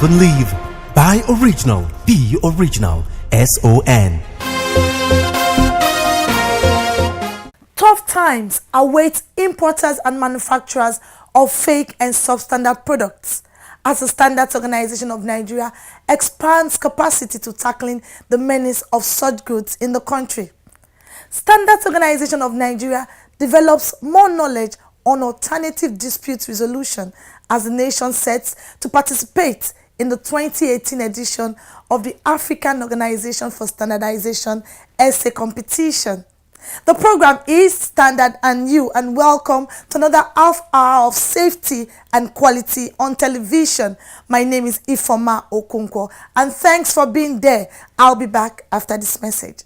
Live and Live. Buy original. Be original. SON. Tough times await importers and manufacturers of fake and substandard products as the Standards Organization of Nigeria expands capacity to tackling the menace of such goods in the country. Standards Organization of Nigeria develops more knowledge on alternative dispute resolution as the nation sets to participate in the 2018 edition of the African Organization for Standardization essay competition. The program is Standard and You, and welcome to another half hour of safety and quality on television. My name is Ifoma Okonkwo, and thanks for being there. I'll be back after this message.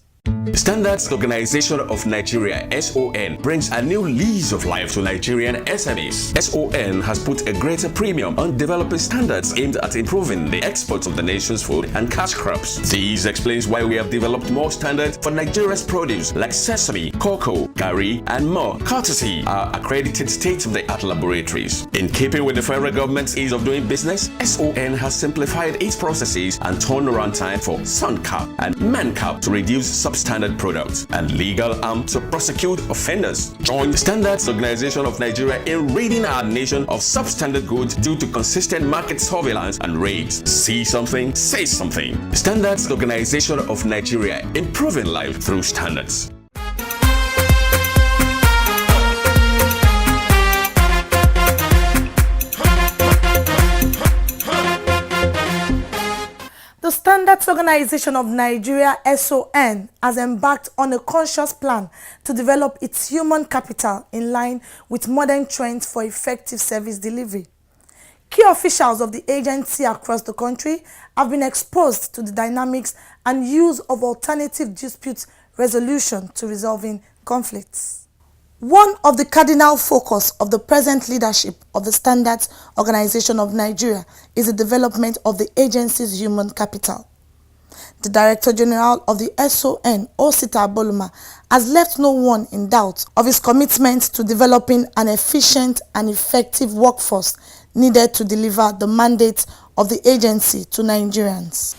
Standards Organization of Nigeria (SON) brings a new lease of life to Nigerian SMEs. SON has put a greater premium on developing standards aimed at improving the exports of the nation's food and cash crops. This explains why we have developed more standards for Nigeria's produce like sesame, cocoa, garri, and more, courtesy our accredited state-of-the-art laboratories. In keeping with the federal government's ease of doing business, SON has simplified its processes and turnaround time for SUNCAP and MANCAP to reduce substandard products and legal arm to prosecute offenders. Join the Standards Organization of Nigeria in ridding our nation of substandard goods due to consistent market surveillance and raids. See something, say something. The Standards Organization of Nigeria, improving life through standards. The Standards Organization of Nigeria (SON) has embarked on a conscious plan to develop its human capital in line with modern trends for effective service delivery. Key officials of the agency across the country have been exposed to the dynamics and use of alternative dispute resolution to resolving conflicts. One of the cardinal focus of the present leadership of the Standards Organization of Nigeria is the development of the agency's human capital. The Director General of the SON, Osita Boluma, has left no one in doubt of his commitment to developing an efficient and effective workforce needed to deliver the mandate of the agency to Nigerians.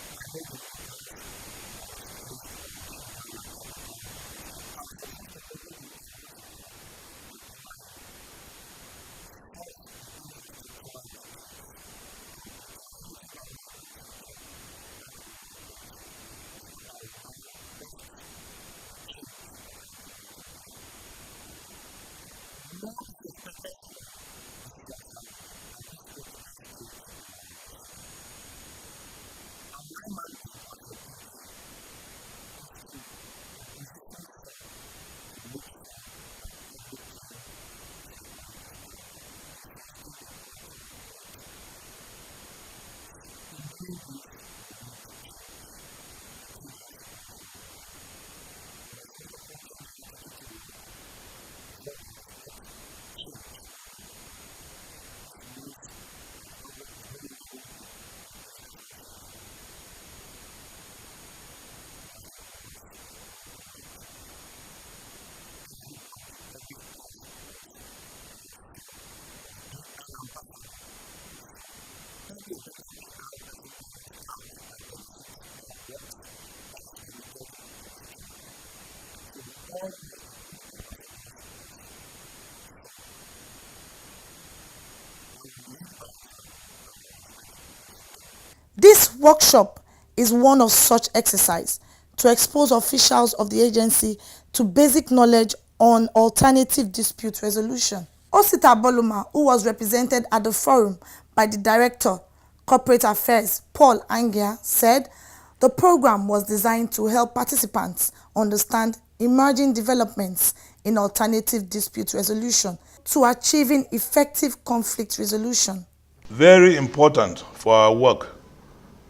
This workshop is one of such exercise to expose officials of the agency to basic knowledge on alternative dispute resolution. Osita Boluma, who was represented at the forum by the Director, Corporate Affairs, Paul Angia, said the program was designed to help participants understand emerging developments in alternative dispute resolution to achieving effective conflict resolution. Very important for our work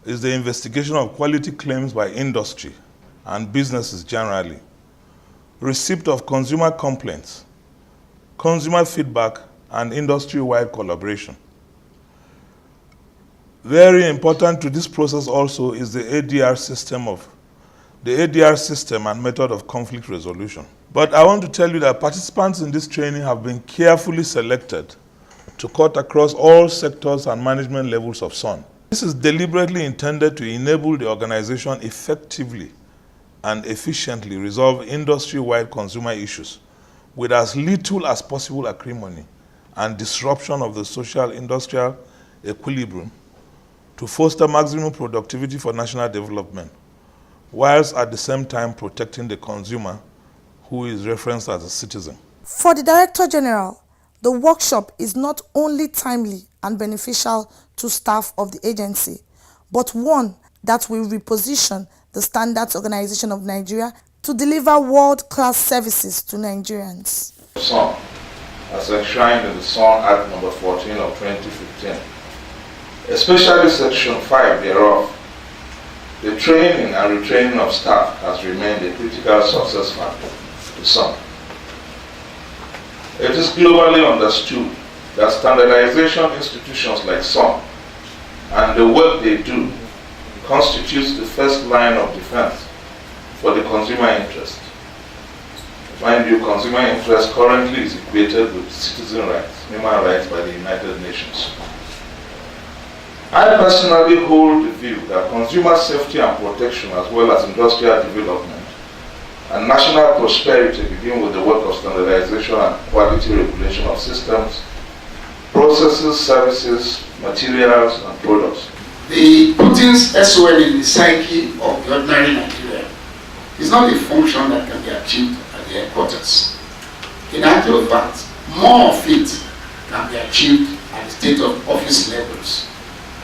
is the investigation of quality claims by industry and businesses generally, receipt of consumer complaints, consumer feedback, and industry-wide collaboration. Very important to this process also is the ADR system and method of conflict resolution. But I want to tell you that participants in this training have been carefully selected to cut across all sectors and management levels of SON. This is deliberately intended to enable the organization effectively and efficiently resolve industry-wide consumer issues with as little as possible acrimony and disruption of the social-industrial equilibrium to foster maximum productivity for national development, whilst at the same time protecting the consumer, who is referenced as a citizen. For the Director General, the workshop is not only timely and beneficial to staff of the agency, but one that will reposition the Standards Organization of Nigeria to deliver world-class services to Nigerians. SON, as enshrined in the SON Act number 14 of 2015, especially Section 5 thereof. The training and retraining of staff has remained a critical success factor to SON. It is globally understood that standardization institutions like SON and the work they do constitutes the first line of defense for the consumer interest. Mind you, consumer interest currently is equated with citizen rights, human rights by the United Nations. I personally hold the view that consumer safety and protection, as well as industrial development and national prosperity, begin with the work of standardization and quality regulation of systems, processes, services, materials, and products. The putting SOL in the psyche of the ordinary Nigerian is not a function that can be achieved at the headquarters. In actual fact, more of it can be achieved at the state of office levels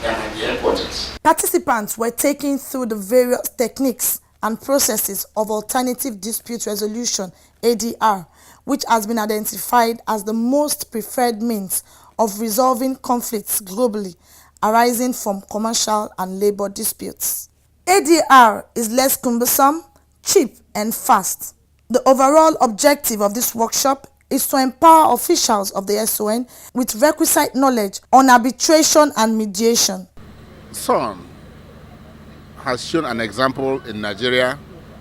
than at the headquarters. Participants were taken through the various techniques and processes of alternative dispute resolution, ADR, which has been identified as the most preferred means of resolving conflicts globally arising from commercial and labor disputes. ADR is less cumbersome, cheap, and fast. The overall objective of this workshop is to empower officials of the SON with requisite knowledge on arbitration and mediation. SON has shown an example in Nigeria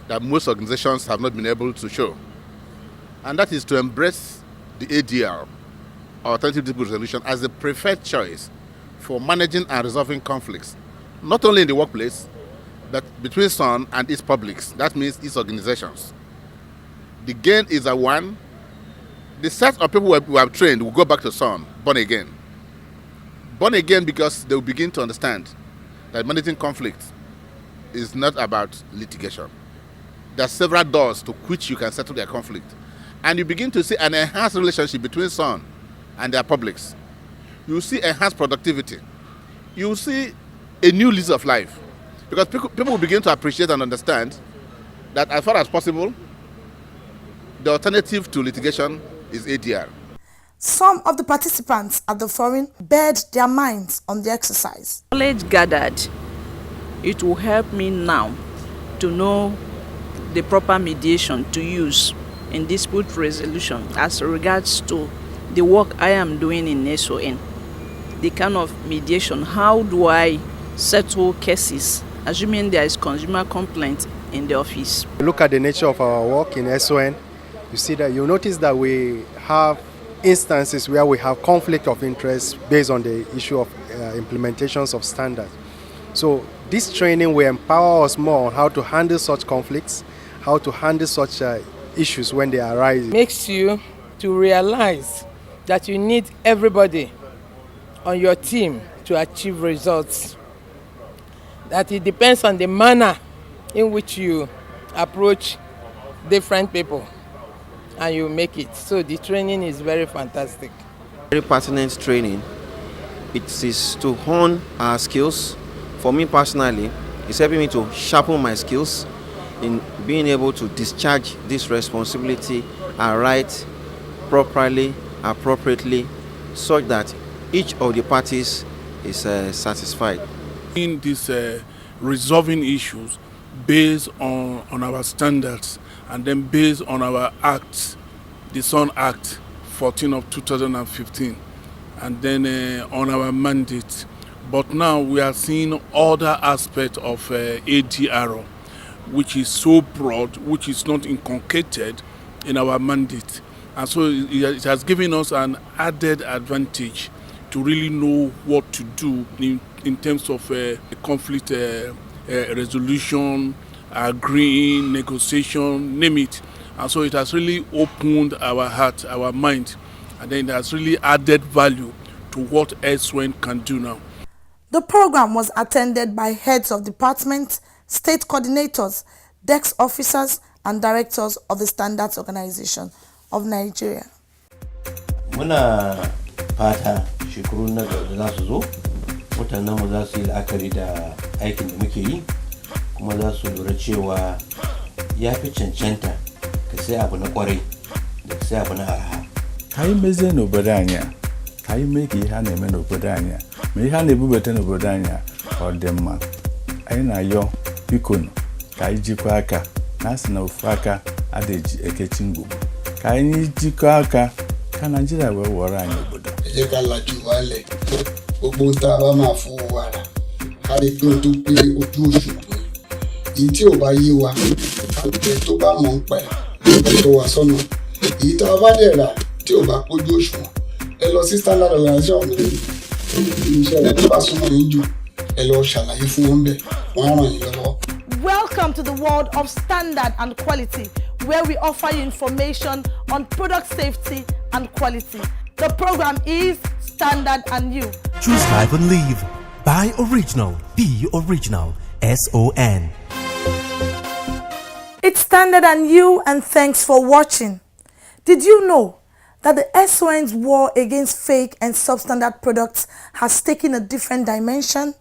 that most organizations have not been able to show, and that is to embrace the ADR, alternative dispute resolution, as the preferred choice for managing and resolving conflicts, not only in the workplace, but between SON and its publics, that means its organizations. The gain is that one, the set of people who have trained will go back to SON, born again. Born again because they will begin to understand that managing conflicts is not about litigation. There are several doors to which you can settle their conflict. And you begin to see an enhanced relationship between SON and their publics. You see enhanced productivity. You see a new lease of life. Because people will begin to appreciate and understand that as far as possible, the alternative to litigation is ADR. Some of the participants at the forum bared their minds on the exercise. Knowledge gathered, it will help me now to know the proper mediation to use in dispute resolution as regards to the work I am doing in SON. The kind of mediation, how do I settle cases, assuming there is consumer complaint in the office. Look at the nature of our work in SON. You see that you notice that we have instances where we have conflict of interest based on the issue of implementations of standards. So this training will empower us more on how to handle such conflicts, how to handle such issues when they arise. Makes you to realize that you need everybody on your team to achieve results. That it depends on the manner in which you approach different people and you make it. So the training is very fantastic. Very pertinent training. It is to hone our skills. For me personally, it's helping me to sharpen my skills in being able to discharge this responsibility and right properly, appropriately, such that each of the parties is satisfied. In this resolving issues based on our standards and then based on our acts, the SON Act 14 of 2015, and then on our mandate. But now we are seeing other aspects of ADR, which is so broad, which is not inculcated in our mandate. And so it has given us an added advantage to really know what to do in terms of conflict resolution, agreeing, negotiation, name it. And so it has really opened our heart, our mind, and then it has really added value to what SON can do now. The program was attended by heads of departments, state coordinators, desk officers, and directors of the Standards Organization of Nigeria. Muna fata shekaru na da za su zo, mutanen mu za su yi la'akari da aikin da muke yi, kuma za su lura cewa ya fi cancanta ka sai abu na kwarai da ka sai abu na arha. Ka yi meze n'obodo anyị, ka yi mee ka ihe a na-eme n'obodo anyị, ma ihe a na-ebubata n'obodo anyị ọ dị mma. Anyị na-ayọ biko ka anyị jikọọ aka, na asị na ofu aka adịghị ekechi ngwugwu. Ka anyị jikọọ aka ka Nigeria wee wọrọ anyị obodo. Ẹ ká lajú wálẹ̀ gbogbo tá a bá máa fún wa rà ká lè pé o tó pé ojú òṣùwọ̀n. Èyí tí ò bá yé wa àgbẹ̀ tó bá mọ̀ ń pa ẹ̀ ló tó wà sọ́nà. Èyí tá a bá dẹ̀ rà tí ò bá pójú òṣùwọ̀n ẹ lọ sí Standard Organization iṣẹ́ rẹ̀ tó bá súnmọ́ yín jù ẹ lọ ṣàlàyé fún wọn bẹ́ẹ̀ wọ́n á ràn yín lọ́wọ́. Welcome to the world of standard and quality, where we offer you information on product safety and quality. The program is Standard and You. Choose life and live. Buy original. Be original. SON. It's Standard and You, and thanks for watching. Did you know that the SON's war against fake and substandard products has taken a different dimension?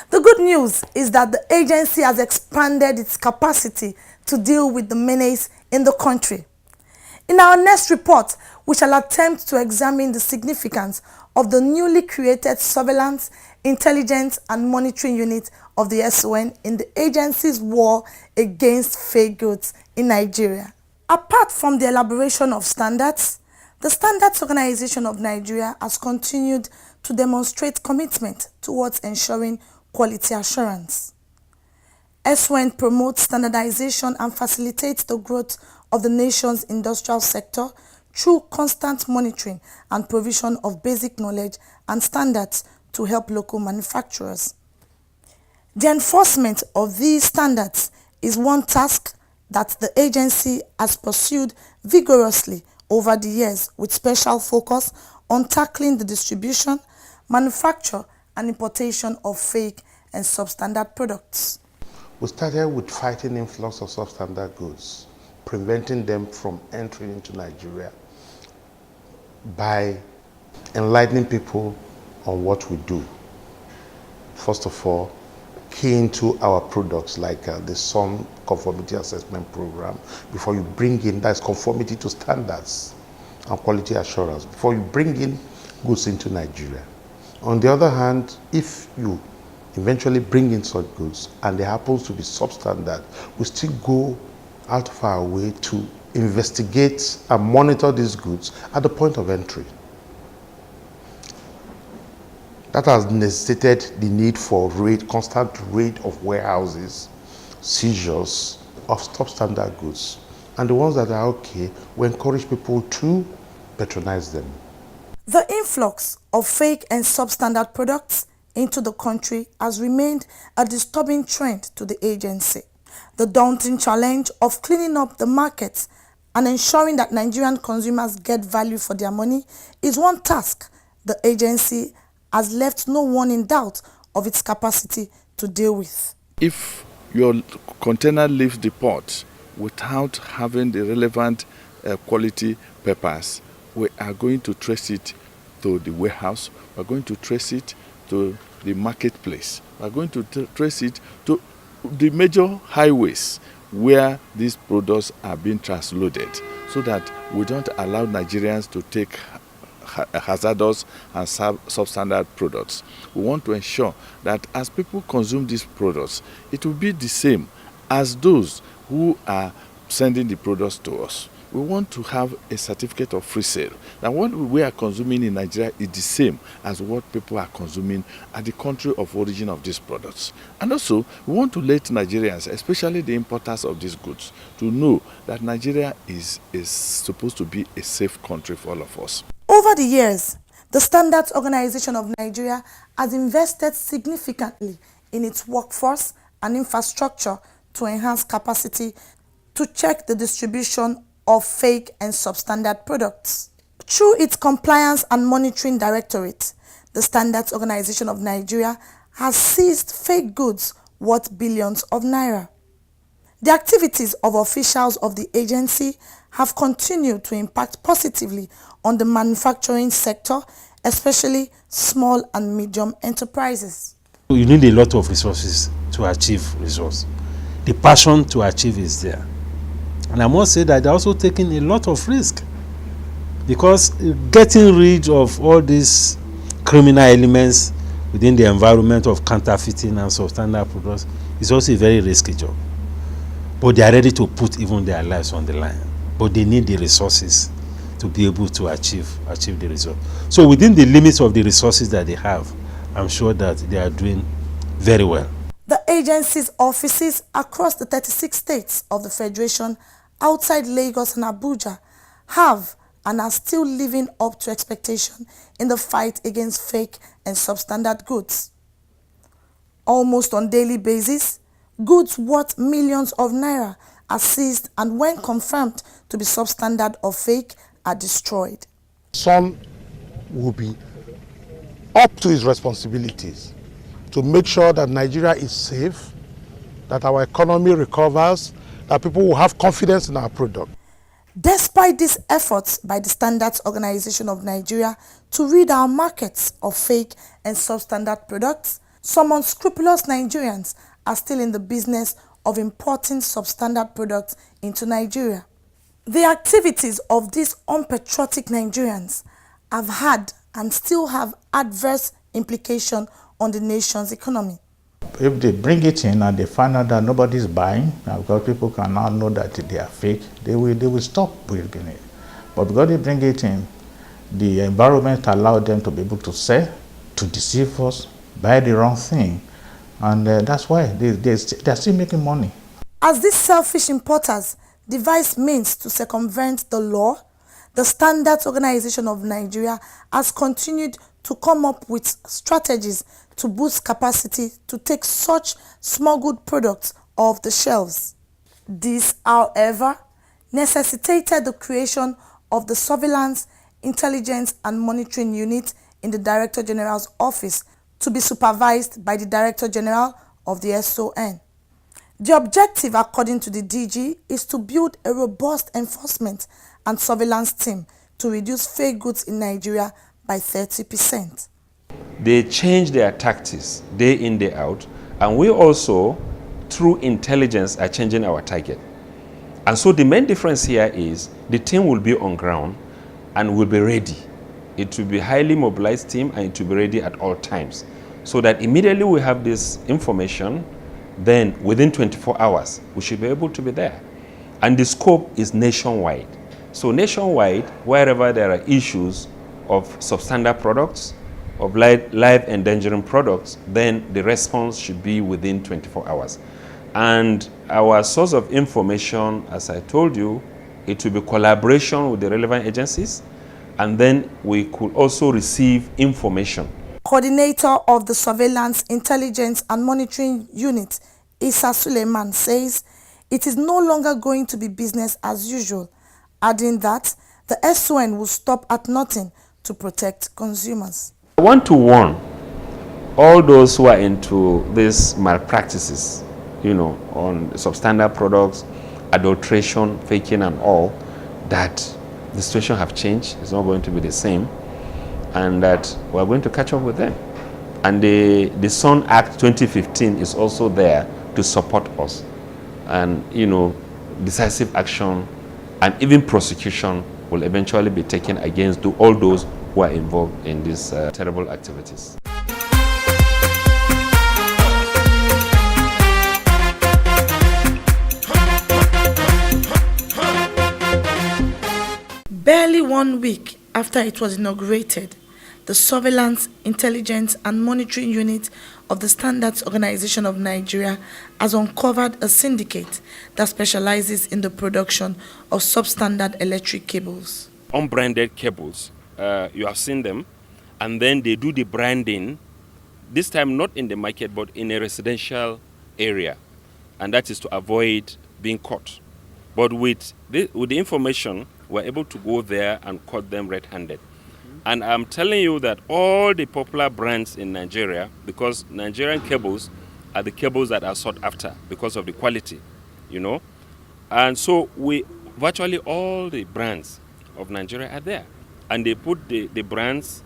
The good news is that the agency has expanded its capacity to deal with the menace in the country. In our next report, we shall attempt to examine the significance of the newly created Surveillance, Intelligence and Monitoring Unit of the SON in the agency's war against fake goods in Nigeria. Apart from the elaboration of standards, the Standards Organization of Nigeria has continued to demonstrate commitment towards ensuring quality assurance. SON promotes standardization and facilitates the growth of the nation's industrial sector through constant monitoring and provision of basic knowledge and standards to help local manufacturers. The enforcement of these standards is one task that the agency has pursued vigorously over the years, with special focus on tackling the distribution, manufacture and importation of fake and substandard products. We started with fighting influx of substandard goods, preventing them from entering into Nigeria by enlightening people on what we do. First of all, key into our products like the SOM Conformity Assessment Program. Before you bring in, that's conformity to standards and quality assurance, before you bring in goods into Nigeria. On the other hand, if you eventually bring in such goods and they happen to be substandard, we still go out of our way to investigate and monitor these goods at the point of entry. That has necessitated the need for constant raid of warehouses, seizures of substandard goods. And the ones that are okay, we encourage people to patronize them. The influx of fake and substandard products into the country has remained a disturbing trend to the agency. The daunting challenge of cleaning up the markets and ensuring that Nigerian consumers get value for their money is one task the agency has left no one in doubt of its capacity to deal with. If your container leaves the port without having the relevant quality papers, we are going to trace it to the warehouse, we are going to trace it to the marketplace, we are going to trace it to the major highways where these products are being transloaded, so that we don't allow Nigerians to take hazardous and substandard products. We want to ensure that as people consume these products, it will be the same as those who are sending the products to us. We want to have a certificate of free sale. Now, what we are consuming in Nigeria is the same as what people are consuming at the country of origin of these products. And also, we want to let Nigerians, especially the importers of these goods, to know that Nigeria is supposed to be a safe country for all of us. Over the years, The Standards Organization of Nigeria has invested significantly in its workforce and infrastructure to enhance capacity to check the distribution of fake and substandard products. Through its Compliance and Monitoring Directorate, the Standards Organization of Nigeria has seized fake goods worth billions of naira. The activities of officials of the agency have continued to impact positively on the manufacturing sector, especially small and medium enterprises. You need a lot of resources to achieve results. The passion to achieve is there. And I must say that they're also taking a lot of risk, because getting rid of all these criminal elements within the environment of counterfeiting and substandard products is also a very risky job. But they are ready to put even their lives on the line. But they need the resources to be able to achieve the result. So within the limits of the resources that they have, I'm sure that they are doing very well. The agency's offices across the 36 states of the Federation outside Lagos and Abuja have and are still living up to expectation in the fight against fake and substandard goods. Almost on daily basis, goods worth millions of naira are seized and when confirmed to be substandard or fake are destroyed. Some will be up to his responsibilities to make sure that Nigeria is safe, that our economy recovers, that people will have confidence in our product. Despite these efforts by the Standards Organization of Nigeria to rid our markets of fake and substandard products, some unscrupulous Nigerians are still in the business of importing substandard products into Nigeria. The activities of these unpatriotic Nigerians have had and still have adverse implications on the nation's economy. If they bring it in and they find out that nobody's buying, because people can now know that they are fake, they will stop bringing it. But because they bring it in, the environment allows them to be able to sell, to deceive us, buy the wrong thing. And that's why they're still making money. As these selfish importers devise means to circumvent the law, the Standards Organization of Nigeria has continued to come up with strategies to boost capacity to take such smuggled products off the shelves. This, however, necessitated the creation of the Surveillance, Intelligence and Monitoring Unit in the Director General's office to be supervised by the Director General of the SON. The objective, according to the DG, is to build a robust enforcement and surveillance team to reduce fake goods in Nigeria by 30%. They change their tactics day in, day out, and we also, through intelligence, are changing our target. And so the main difference here is the team will be on ground and will be ready. It will be a highly mobilized team and it will be ready at all times. So that immediately we have this information, then within 24 hours, we should be able to be there. And the scope is nationwide. So nationwide, wherever there are issues of substandard products, of live endangering products, then the response should be within 24 hours. And our source of information, as I told you, it will be collaboration with the relevant agencies, and then we could also receive information. Coordinator of the Surveillance, Intelligence and Monitoring Unit, Issa Suleiman, says it is no longer going to be business as usual, adding that the SON will stop at nothing to protect consumers. I want to warn all those who are into these malpractices, on substandard products, adulteration, faking and all, that the situation have changed. It's not going to be the same, and that we're going to catch up with them. And the SON Act 2015 is also there to support us. And, decisive action and even prosecution will eventually be taken against all those who are involved in these terrible activities. Barely 1 week after it was inaugurated, the Surveillance, Intelligence and Monitoring Unit of the Standards Organization of Nigeria has uncovered a syndicate that specializes in the production of substandard electric cables. Unbranded cables, you have seen them, and then they do the branding, this time not in the market but in a residential area, and that is to avoid being caught. But with the information, we're able to go there and caught them red-handed. And I'm telling you that all the popular brands in Nigeria, because Nigerian cables are the cables that are sought after because of the quality, you know. And so virtually all the brands of Nigeria are there. And they put the brands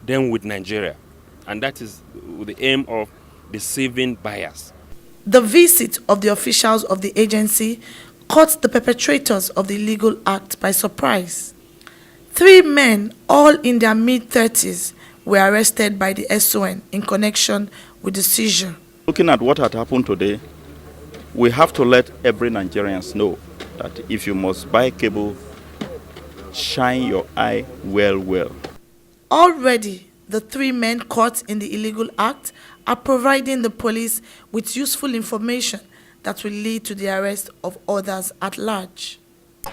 then with Nigeria. And that is with the aim of deceiving buyers. The visit of the officials of the agency caught the perpetrators of the illegal act by surprise. 3 men, all in their mid-30s, were arrested by the SON in connection with the seizure. Looking at what had happened today, we have to let every Nigerian know that if you must buy cable, shine your eye well. Already, the 3 men caught in the illegal act are providing the police with useful information that will lead to the arrest of others at large.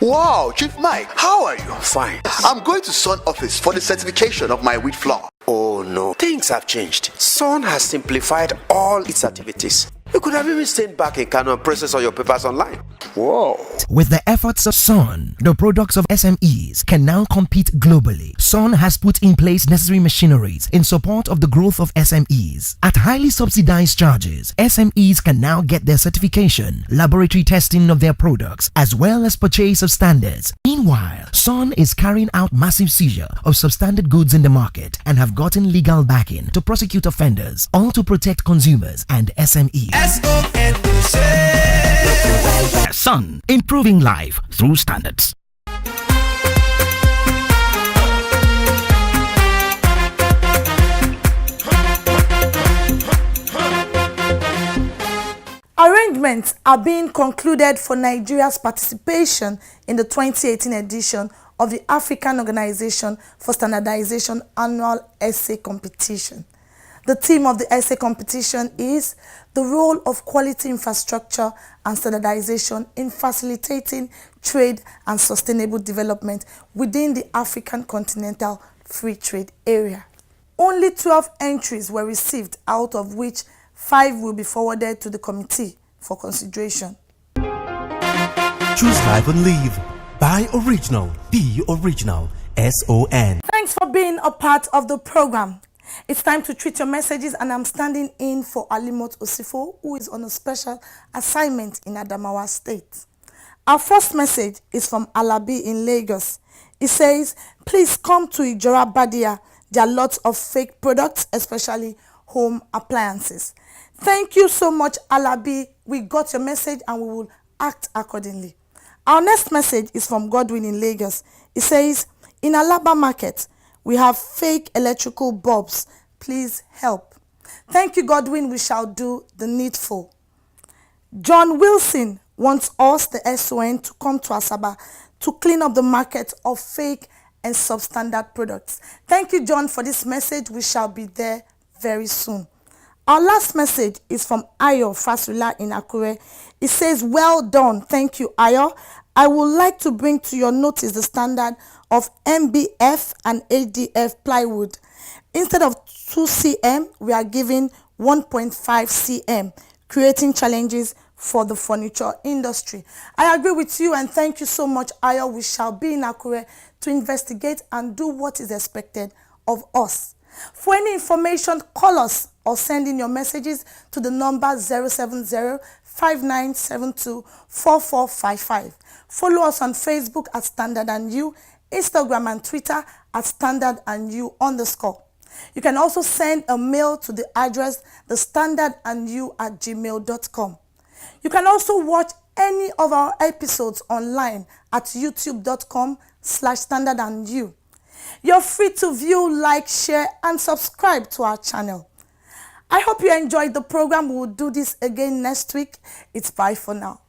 Wow, Chief Mike, how are you? Fine. I'm going to Sun office for the certification of my wheat flour. Oh no, things have changed. Sun has simplified all its activities. You could have even stayed back in Kano and processed all your papers online. Whoa. With the efforts of Sun, the products of SMEs can now compete globally. Sun has put in place necessary machineries in support of the growth of SMEs. At highly subsidized charges, SMEs can now get their certification, laboratory testing of their products, as well as purchase of standards. Meanwhile, Sun is carrying out massive seizure of substandard goods in the market and have gotten legal backing to prosecute offenders, all to protect consumers and SMEs. Sun, improving life through standards. Arrangements are being concluded for Nigeria's participation in the 2018 edition of the African Organization for Standardization Annual Essay Competition. The theme of the essay competition is the role of quality infrastructure and standardization in facilitating trade and sustainable development within the African Continental Free Trade Area. Only 12 entries were received, out of which 5 will be forwarded to the committee for consideration. Choose life and live. Buy original. Be original. SON. Thanks for being a part of the program. It's time to treat your messages, and I'm standing in for Alimot Osifo, who is on a special assignment in Adamawa State. Our first message is from Alabi in Lagos. It says, please come to Ijora Badia. There are lots of fake products, especially home appliances. Thank you so much, Alabi. We got your message and we will act accordingly. Our next message is from Godwin in Lagos. It says, in Alaba Market, we have fake electrical bulbs. Please help. Thank you, Godwin. We shall do the needful. John Wilson wants us, the SON, to come to Asaba to clean up the market of fake and substandard products. Thank you, John, for this message. We shall be there very soon. Our last message is from Ayo Fasula in Akure. It says, well done. Thank you, Ayo. I would like to bring to your notice the standard of MBF and ADF plywood. Instead of 2 cm, we are giving 1.5 cm, creating challenges for the furniture industry. I agree with you, and thank you so much, Ayo. We shall be in Akure to investigate and do what is expected of us. For any information, call us or send in your messages to the number 070-5972-4455. Follow us on Facebook at Standard and You, Instagram and Twitter at Standard and You _. You can also send a mail to the address thestandardandyou@gmail.com. You can also watch any of our episodes online at youtube.com/standardandyou. You're free to view, like, share, and subscribe to our channel. I hope you enjoyed the program. We will do this again next week. It's bye for now.